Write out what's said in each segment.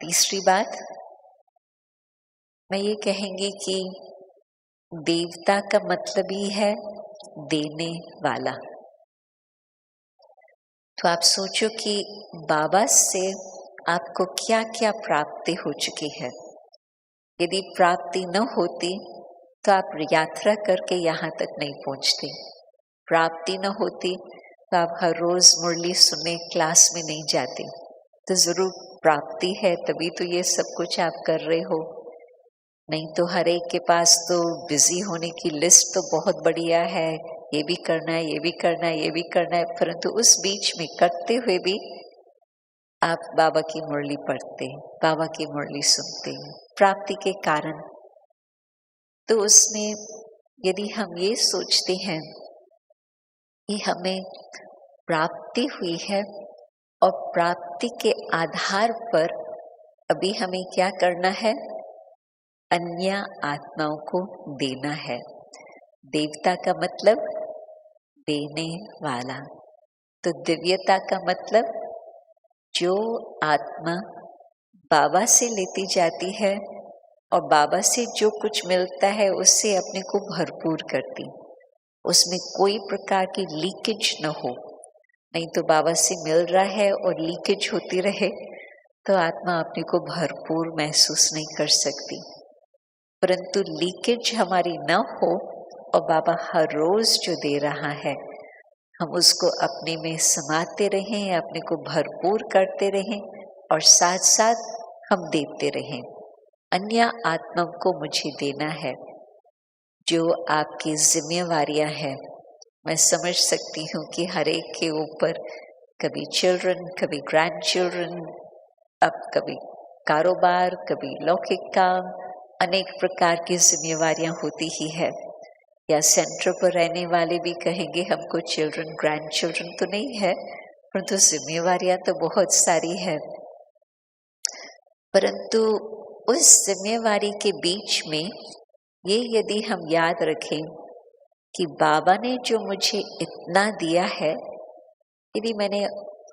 तीसरी बात मैं ये कहेंगी कि देवता का मतलब ही है देने वाला। तो आप सोचो कि बाबा से आपको क्या क्या प्राप्ति हो चुकी है। यदि प्राप्ति न होती तो आप यात्रा करके यहाँ तक नहीं पहुँचते। प्राप्ति न होती तो आप हर रोज मुरली सुनने क्लास में नहीं जाते। तो जरूर प्राप्ति है तभी तो ये सब कुछ आप कर रहे हो, नहीं तो हर एक के पास तो बिजी होने की लिस्ट तो बहुत बढ़िया है, ये भी करना है, ये भी करना है, ये भी करना है, परंतु उस बीच में करते हुए भी आप बाबा की मुरली पढ़ते, बाबा की मुरली सुनते प्राप्ति के कारण। तो उसमें यदि हम ये सोचते हैं कि हमें प्राप्ति हुई है और प्राप्ति के आधार पर अभी हमें क्या करना है, अन्य आत्माओं को देना है। देवता का मतलब देने वाला। तो दिव्यता का मतलब जो आत्मा बाबा से लेती जाती है और बाबा से जो कुछ मिलता है उससे अपने को भरपूर करती, उसमें कोई प्रकार की लीकेज न हो। नहीं तो बाबा से मिल रहा है और लीकेज होती रहे तो आत्मा अपने को भरपूर महसूस नहीं कर सकती। परंतु लीकेज हमारी न हो और बाबा हर रोज जो दे रहा है हम उसको अपने में समाते रहें, अपने को भरपूर करते रहें और साथ साथ हम देते रहें। अन्य आत्माओं को मुझे देना है जो आपकी जिम्मेवारियां हैं। मैं समझ सकती हूँ कि हर एक के ऊपर कभी चिल्ड्रन, कभी ग्रैंड चिल्ड्रन, अब कभी कारोबार, कभी लौकिक काम, अनेक प्रकार की जिम्मेवारियां होती ही है। या सेंटर पर रहने वाले भी कहेंगे हमको चिल्ड्रन, ग्रैंड चिल्ड्रन तो नहीं है, परंतु जिम्मेवारियां तो बहुत सारी है। परंतु उस जिम्मेवारी के बीच में ये यदि हम याद रखें कि बाबा ने जो मुझे इतना दिया है, यदि मैंने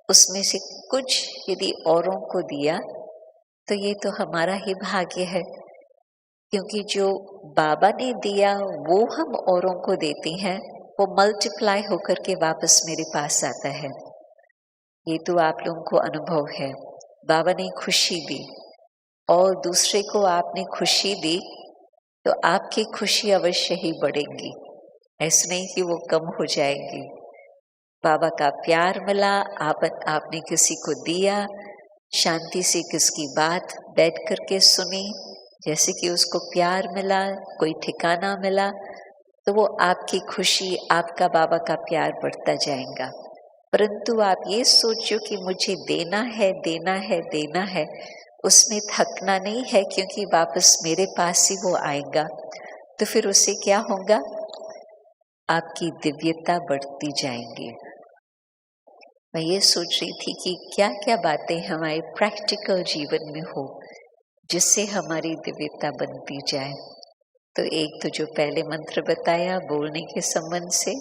उसमें से कुछ यदि औरों को दिया तो ये तो हमारा ही भाग्य है, क्योंकि जो बाबा ने दिया वो हम औरों को देते हैं, वो मल्टीप्लाई होकर के वापस मेरे पास आता है। ये तो आप लोगों को अनुभव है। बाबा ने खुशी दी और दूसरे को आपने खुशी दी तो आपकी खुशी अवश्य ही बढ़ेगी, ऐसा नहीं कि वो कम हो जाएगी। बाबा का प्यार मिला, आपने किसी को दिया, शांति से किसकी बात बैठ करके सुनी, जैसे कि उसको प्यार मिला, कोई ठिकाना मिला, तो वो आपकी खुशी, आपका बाबा का प्यार बढ़ता जाएगा। परंतु आप ये सोचो कि मुझे देना है, देना है, देना है, उसमें थकना नहीं है, क्योंकि वापस मेरे पास ही वो आएगा। तो फिर उससे क्या होगा, आपकी दिव्यता बढ़ती जाएंगी। मैं ये सोच रही थी कि क्या क्या बातें हमारे प्रैक्टिकल जीवन में हो जिससे हमारी दिव्यता बनती जाए। तो एक तो जो पहले मंत्र बताया बोलने के संबंध से,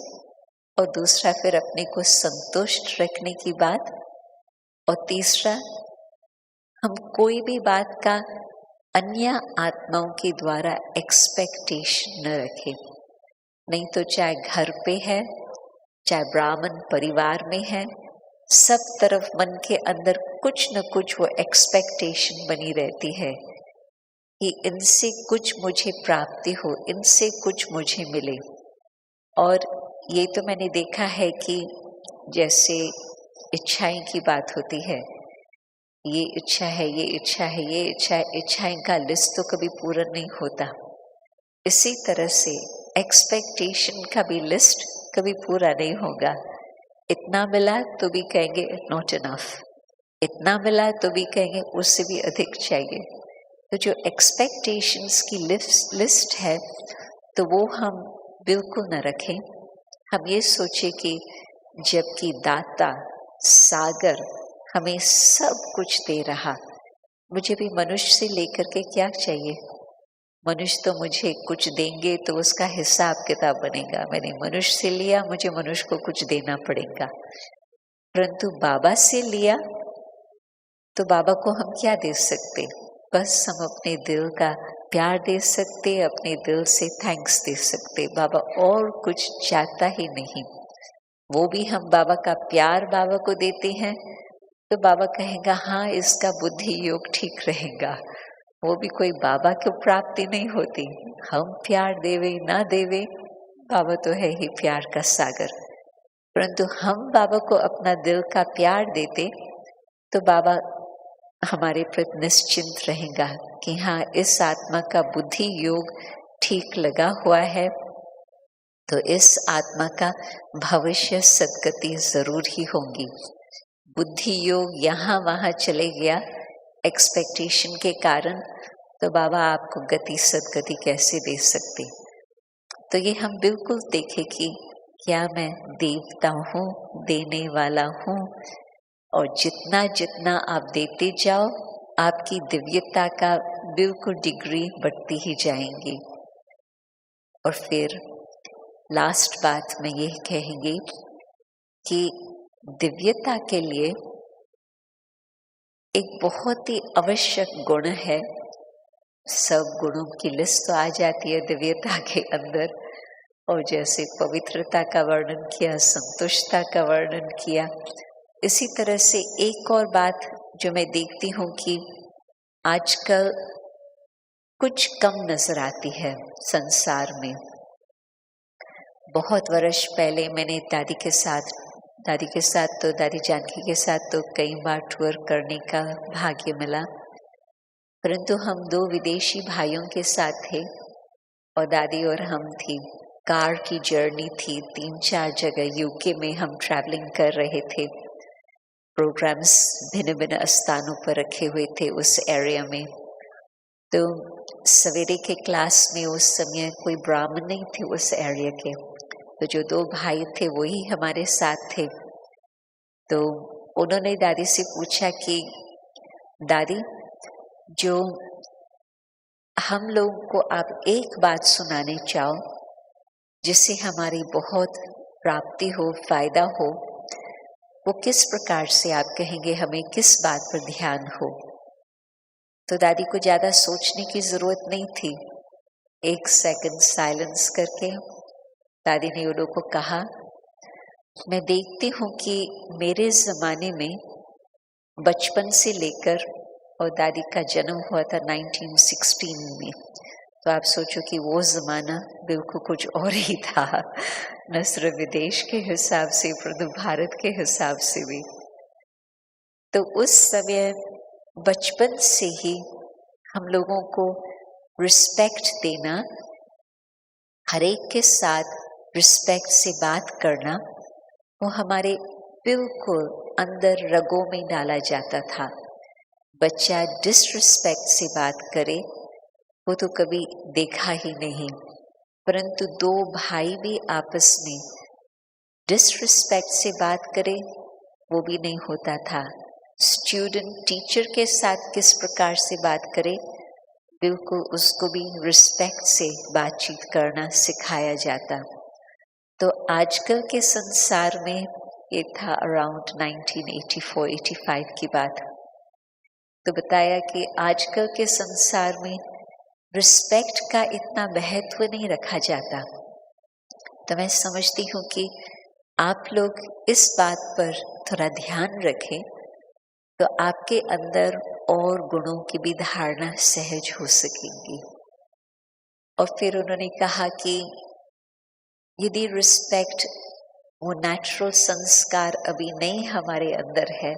और दूसरा फिर अपने को संतुष्ट रखने की बात, और तीसरा हम कोई भी बात का अन्य आत्माओं के द्वारा एक्सपेक्टेशन न रखें। नहीं तो चाहे घर पे है, चाहे ब्राह्मण परिवार में है, सब तरफ मन के अंदर कुछ न कुछ वो एक्सपेक्टेशन बनी रहती है कि इनसे कुछ मुझे प्राप्ति हो, इनसे कुछ मुझे मिले। और ये तो मैंने देखा है कि जैसे इच्छाएं की बात होती है, ये इच्छा है, ये इच्छा है, ये इच्छा है, इच्छाएं का लिस्ट तो कभी पूरा नहीं होता। इसी तरह से एक्सपेक्टेशन का भी लिस्ट कभी पूरा नहीं होगा। इतना मिला तो भी कहेंगे नॉट इनफ, इतना मिला तो भी कहेंगे उससे भी अधिक चाहिए। तो जो एक्सपेक्टेशंस की लिस्ट है तो वो हम बिल्कुल न रखें। हम ये सोचे कि जबकि दाता सागर हमें सब कुछ दे रहा, मुझे भी मनुष्य से लेकर के क्या चाहिए। मनुष्य तो मुझे कुछ देंगे तो उसका हिसाब किताब बनेगा, मैंने मनुष्य से लिया, मुझे मनुष्य को कुछ देना पड़ेगा। परंतु बाबा से लिया तो बाबा को हम क्या दे सकते? बस हम अपने दिल का प्यार दे सकते, अपने दिल से थैंक्स दे सकते। बाबा और कुछ चाहता ही नहीं। वो भी हम बाबा का प्यार बाबा को देते हैं तो बाबा कहेगा हाँ, इसका बुद्धि योग ठीक रहेगा। वो भी कोई बाबा को प्राप्ति नहीं होती। हम प्यार देवे ना देवे, बाबा तो है ही प्यार का सागर। परंतु हम बाबा को अपना दिल का प्यार देते तो बाबा हमारे प्रति निश्चिंत रहेगा कि हाँ, इस आत्मा का बुद्धि योग ठीक लगा हुआ है, तो इस आत्मा का भविष्य सद्गति जरूर ही होंगी। बुद्धि योग यहाँ वहाँ चले गया एक्सपेक्टेशन के कारण, तो बाबा आपको गति सद्गति कैसे दे सकते? तो ये हम बिल्कुल देखें कि क्या मैं देवता हूँ, देने वाला हूँ, और जितना जितना आप देते जाओ आपकी दिव्यता का बिल्कुल डिग्री बढ़ती ही जाएंगी। और फिर लास्ट बात मैं ये कहेंगी कि दिव्यता के लिए एक बहुत ही आवश्यक गुण है। सब गुणों की लिस्ट तो आ जाती है दिव्यता के अंदर, और जैसे पवित्रता का वर्णन किया, संतुष्टता का वर्णन किया, इसी तरह से एक और बात जो मैं देखती हूँ कि आजकल कुछ कम नजर आती है संसार में। बहुत वर्ष पहले मैंने दादी के साथ तो दादी जानकी के साथ तो कई बार टूर करने का भाग्य मिला, परंतु हम 2 विदेशी भाइयों के साथ थे और दादी और हम थी। कार की जर्नी थी, 3-4 जगह यूके में हम ट्रैवलिंग कर रहे थे। प्रोग्राम्स भिन्न भिन्न स्थानों पर रखे हुए थे उस एरिया में। तो सवेरे के क्लास में उस समय कोई ब्राह्मण नहीं थे उस एरिया के, तो जो 2 भाई थे वही हमारे साथ थे। तो उन्होंने दादी से पूछा कि दादी, जो हम लोगों को आप एक बात सुनाने चाहो जिससे हमारी बहुत प्राप्ति हो, फायदा हो, वो किस प्रकार से आप कहेंगे, हमें किस बात पर ध्यान हो? तो दादी को ज्यादा सोचने की जरूरत नहीं थी। 1 सेकंड साइलेंस करके दादी ने उन लोगों को कहा, मैं देखती हूँ कि मेरे जमाने में बचपन से लेकर, और दादी का जन्म हुआ था 1916 में, तो आप सोचो कि वो जमाना बिल्कुल कुछ और ही था, न सिर्फ विदेश के हिसाब से परंतु भारत के हिसाब से भी। तो उस समय बचपन से ही हम लोगों को रिस्पेक्ट देना, हर एक के साथ रिस्पेक्ट से बात करना, वो हमारे बिल्कुल अंदर रगों में डाला जाता था। बच्चा डिसरिस्पेक्ट से बात करे वो तो कभी देखा ही नहीं, परंतु 2 भाई भी आपस में डिसरिस्पेक्ट से बात करे वो भी नहीं होता था। स्टूडेंट टीचर के साथ किस प्रकार से बात करे, बिल्कुल उसको भी रिस्पेक्ट से बातचीत करना सिखाया जाता। तो आजकल के संसार में, ये था अराउंड 1984-85 की बात, तो बताया कि आजकल के संसार में रिस्पेक्ट का इतना महत्व नहीं रखा जाता। तो मैं समझती हूँ कि आप लोग इस बात पर थोड़ा ध्यान रखें तो आपके अंदर और गुणों की भी धारणा सहज हो सकेगी। और फिर उन्होंने कहा कि यदि रिस्पेक्ट, वो नेचुरल संस्कार अभी नहीं हमारे अंदर है,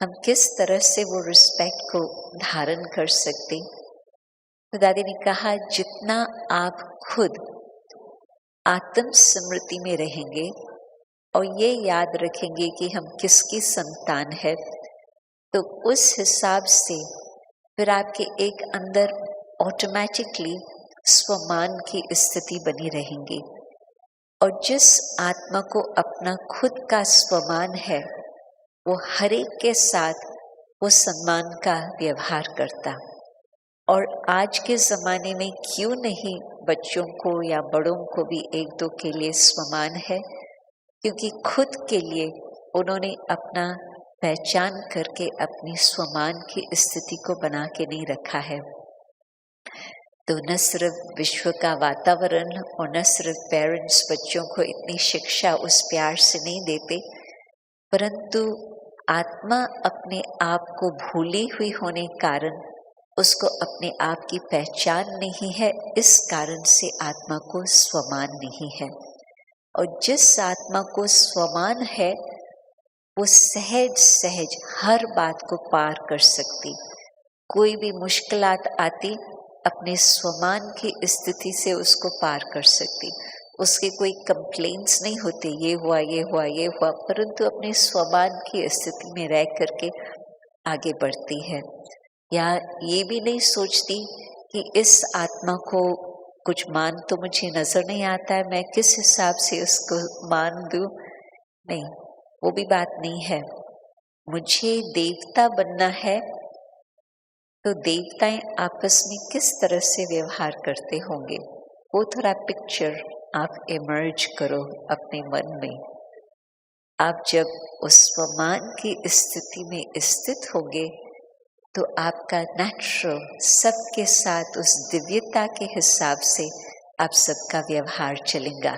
हम किस तरह से वो रिस्पेक्ट को धारण कर सकते? तो दादी ने कहा, जितना आप खुद आत्म स्मृति में रहेंगे और ये याद रखेंगे कि हम किसकी संतान है, तो उस हिसाब से फिर आपके एक अंदर ऑटोमेटिकली स्वमान की स्थिति बनी रहेंगी। और जिस आत्मा को अपना खुद का स्वमान है, वो हर एक के साथ वो सम्मान का व्यवहार करता। और आज के ज़माने में क्यों नहीं बच्चों को या बड़ों को भी 1-2 के लिए स्वमान है, क्योंकि खुद के लिए उन्होंने अपना पहचान करके अपनी स्वमान की स्थिति को बना के नहीं रखा है, तो न सिर्फ विश्व का वातावरण और न सिर्फ पेरेंट्स बच्चों को इतनी शिक्षा उस प्यार से नहीं देते, परंतु आत्मा अपने आप को भूली हुई होने कारण उसको अपने आप की पहचान नहीं है, इस कारण से आत्मा को स्वमान नहीं है। और जिस आत्मा को स्वमान है वो सहज सहज हर बात को पार कर सकती, कोई भी मुश्किलात आती अपने स्वमान की स्थिति से उसको पार कर सकती, उसके कोई कंप्लेंट्स नहीं होते ये हुआ ये हुआ ये हुआ, परंतु अपने स्वमान की स्थिति में रह करके आगे बढ़ती है। या ये भी नहीं सोचती कि इस आत्मा को कुछ मान तो मुझे नजर नहीं आता है, मैं किस हिसाब से उसको मान दूं। नहीं, वो भी बात नहीं है। मुझे देवता बनना है तो देवताएं आपस में किस तरह से व्यवहार करते होंगे, वो थोड़ा पिक्चर आप इमर्ज करो अपने मन में। आप जब उस स्वमान की स्थिति में स्थित होंगे तो आपका नेचुरल सबके साथ उस दिव्यता के हिसाब से आप सबका व्यवहार चलेगा।